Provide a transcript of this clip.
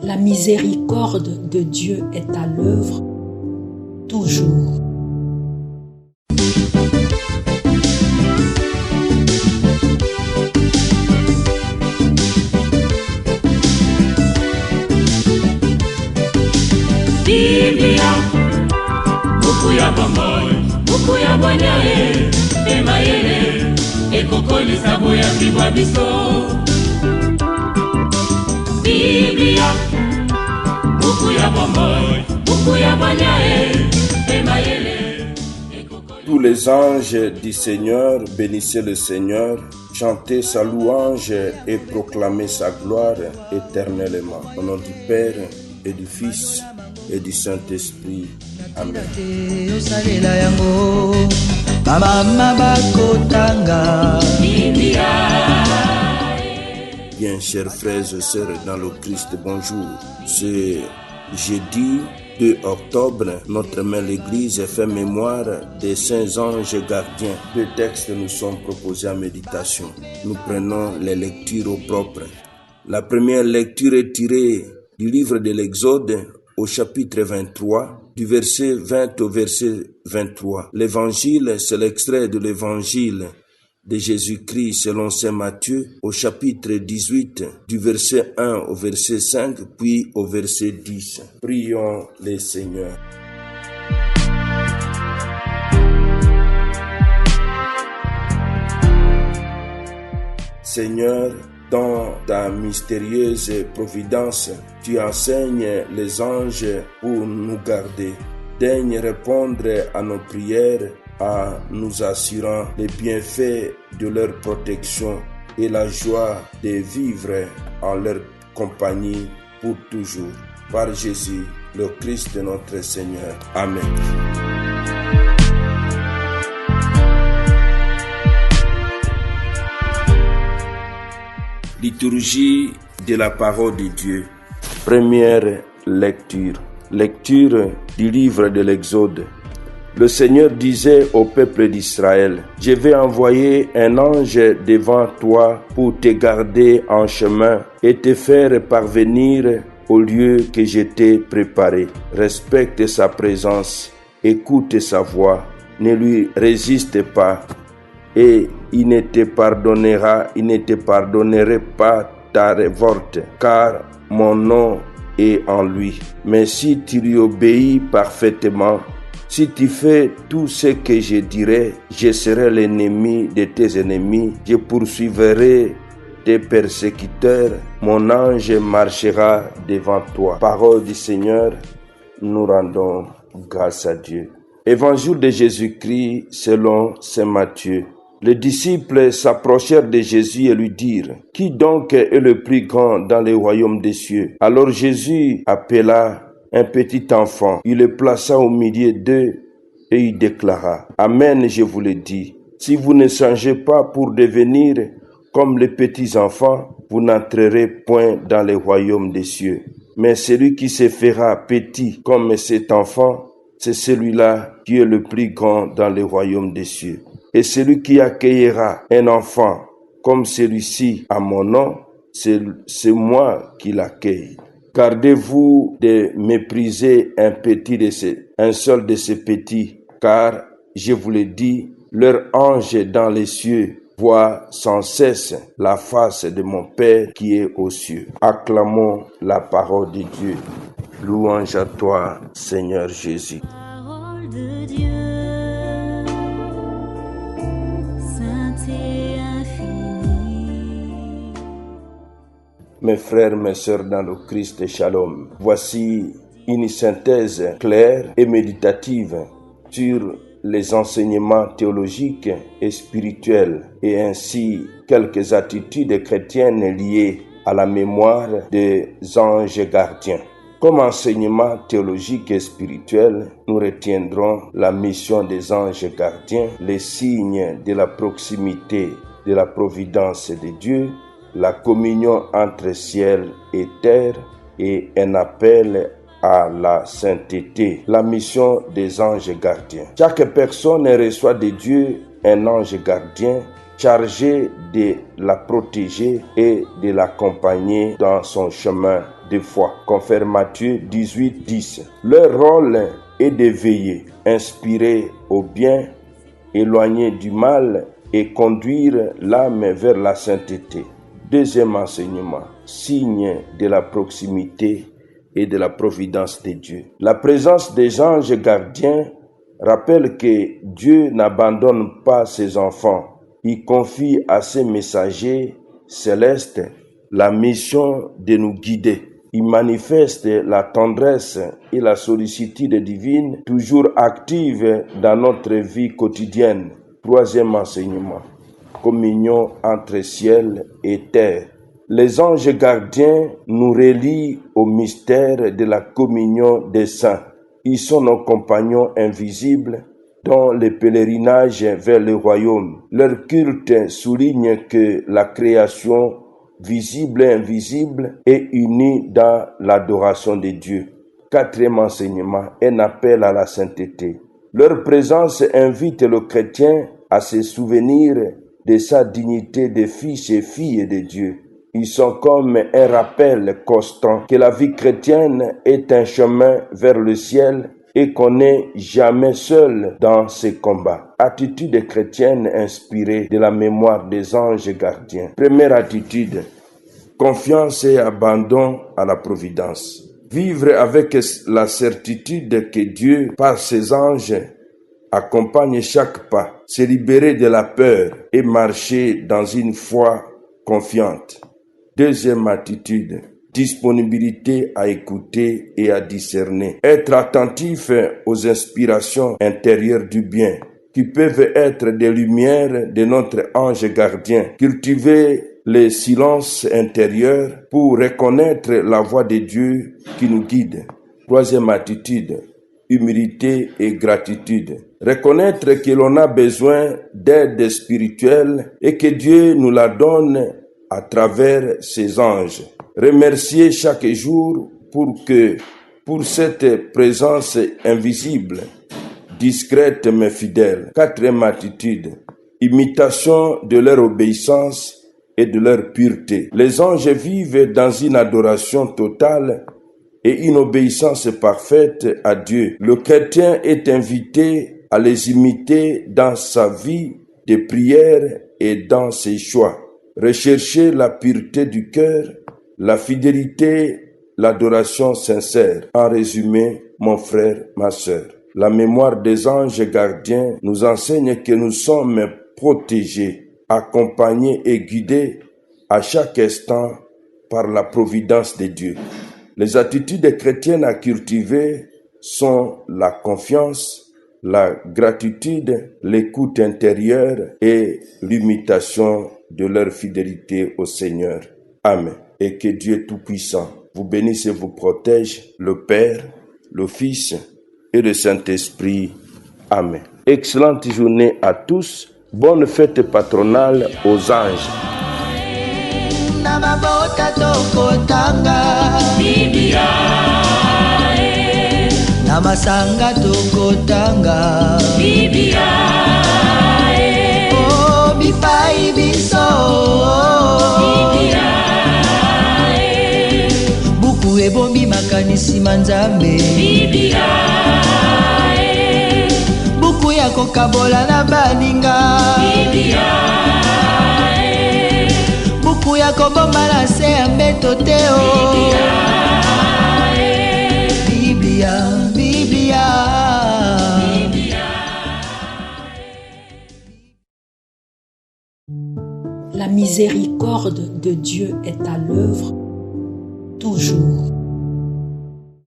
La miséricorde de Dieu est à l'œuvre toujours. Biblia, buku ya bomoi, buku ya bonyae, emayele, ekokolisa boya bibwa biso. Biblia, buku ya bomoi, buku ya bonyae, emayele. Tous les anges du Seigneur bénissez le Seigneur, chantez sa louange et proclamez sa gloire éternellement. Au nom du Père et du Fils et du Saint-Esprit. Amen. Bien, chers frères et sœurs dans le Christ, bonjour. Ce jeudi 2 octobre, notre mère l'Église fait mémoire des saints anges gardiens. Deux textes nous sont proposés en méditation. Nous prenons les lectures au propre. La première lecture est tirée du livre de l'Exode au chapitre 23, du verset 20 au verset 23. L'évangile, c'est l'extrait de l'évangile de Jésus-Christ selon saint Matthieu au chapitre 18, du verset 1 au verset 5, puis au verset 10. Prions le Seigneur. Seigneur, dans ta mystérieuse providence, tu enseignes les anges pour nous garder. Daigne répondre à nos prières en nous assurant les bienfaits de leur protection et la joie de vivre en leur compagnie pour toujours. Par Jésus, le Christ notre Seigneur. Amen. Liturgie de la parole de Dieu. Première lecture. Lecture du livre de l'Exode. Le Seigneur disait au peuple d'Israël, « Je vais envoyer un ange devant toi pour te garder en chemin et te faire parvenir au lieu que je t'ai préparé. Respecte sa présence, écoute sa voix, ne lui résiste pas. Et il ne te pardonnerait pas ta révolte, car mon nom est en lui. Mais si tu lui obéis parfaitement, si tu fais tout ce que je dirai, je serai l'ennemi de tes ennemis, je poursuivrai tes persécuteurs, mon ange marchera devant toi. » Parole du Seigneur, nous rendons grâce à Dieu. Évangile de Jésus-Christ selon saint Matthieu. Les disciples s'approchèrent de Jésus et lui dirent, « Qui donc est le plus grand dans le royaume des cieux ?» Alors Jésus appela un petit enfant, il le plaça au milieu d'eux et il déclara, « Amen, je vous le dis, si vous ne changez pas pour devenir comme les petits enfants, vous n'entrerez point dans le royaume des cieux. Mais celui qui se fera petit comme cet enfant, c'est celui-là qui est le plus grand dans le royaume des cieux. Et celui qui accueillera un enfant comme celui-ci à mon nom, c'est moi qui l'accueille. Gardez-vous de mépriser un seul de ces petits, car, je vous le dis, leur ange dans les cieux voit sans cesse la face de mon Père qui est aux cieux. » Acclamons la parole de Dieu. Louange à toi, Seigneur Jésus. Parole de Dieu. Mes frères, mes sœurs dans le Christ, shalom. Voici une synthèse claire et méditative sur les enseignements théologiques et spirituels et ainsi quelques attitudes chrétiennes liées à la mémoire des anges gardiens. Comme enseignement théologique et spirituel, nous retiendrons la mission des anges gardiens, les signes de la proximité de la providence de Dieu, la communion entre ciel et terre et un appel à la sainteté, la mission des anges gardiens. Chaque personne reçoit de Dieu un ange gardien chargé de la protéger et de l'accompagner dans son chemin de foi. Confère Matthieu 18, 10. Leur rôle est de veiller, inspirer au bien, éloigner du mal et conduire l'âme vers la sainteté. Deuxième enseignement, signe de la proximité et de la providence de Dieu. La présence des anges gardiens rappelle que Dieu n'abandonne pas ses enfants. Il confie à ses messagers célestes la mission de nous guider. Il manifeste la tendresse et la sollicitude divine toujours active dans notre vie quotidienne. Troisième enseignement, communion entre ciel et terre. Les anges gardiens nous relient au mystère de la communion des saints. Ils sont nos compagnons invisibles dans le pèlerinage vers le royaume. Leur culte souligne que la création visible et invisible est unie dans l'adoration de Dieu. Quatrième enseignement, un appel à la sainteté. Leur présence invite le chrétien à se souvenir de sa dignité de fils et filles de Dieu. Ils sont comme un rappel constant que la vie chrétienne est un chemin vers le ciel et qu'on n'est jamais seul dans ses combats. Attitude chrétienne inspirée de la mémoire des anges gardiens. Première attitude, confiance et abandon à la providence. Vivre avec la certitude que Dieu, par ses anges, accompagne chaque pas. Se libérer de la peur et marcher dans une foi confiante. Deuxième attitude, disponibilité à écouter et à discerner. Être attentif aux inspirations intérieures du bien, qui peuvent être des lumières de notre ange gardien. Cultiver le silence intérieur pour reconnaître la voix de Dieu qui nous guide. Troisième attitude, humilité et gratitude. Reconnaître que l'on a besoin d'aide spirituelle et que Dieu nous la donne à travers ses anges. Remercier chaque jour pour cette présence invisible, discrète mais fidèle. Quatrième attitude, imitation de leur obéissance et de leur pureté. Les anges vivent dans une adoration totale et une obéissance parfaite à Dieu. Le chrétien est invité à les imiter dans sa vie de prière et dans ses choix. Rechercher la pureté du cœur, la fidélité, l'adoration sincère. En résumé, mon frère, ma sœur, la mémoire des anges gardiens nous enseigne que nous sommes protégés, accompagnés et guidés à chaque instant par la providence de Dieu. Les attitudes chrétiennes à cultiver sont la confiance, la gratitude, l'écoute intérieure et l'imitation de leur fidélité au Seigneur. Amen. Et que Dieu Tout-Puissant vous bénisse et vous protège, le Père, le Fils et le Saint-Esprit. Amen. Excellente journée à tous. Bonne fête patronale aux anges. Namasanga tokotanga Biblia oh bipai biso Biblia buku ebombi makanisi manzambe Biblia buku ya kokabola na baninga Biblia buku ya kobomba na se ya mbeto te Biblia. La miséricorde de Dieu est à l'œuvre toujours.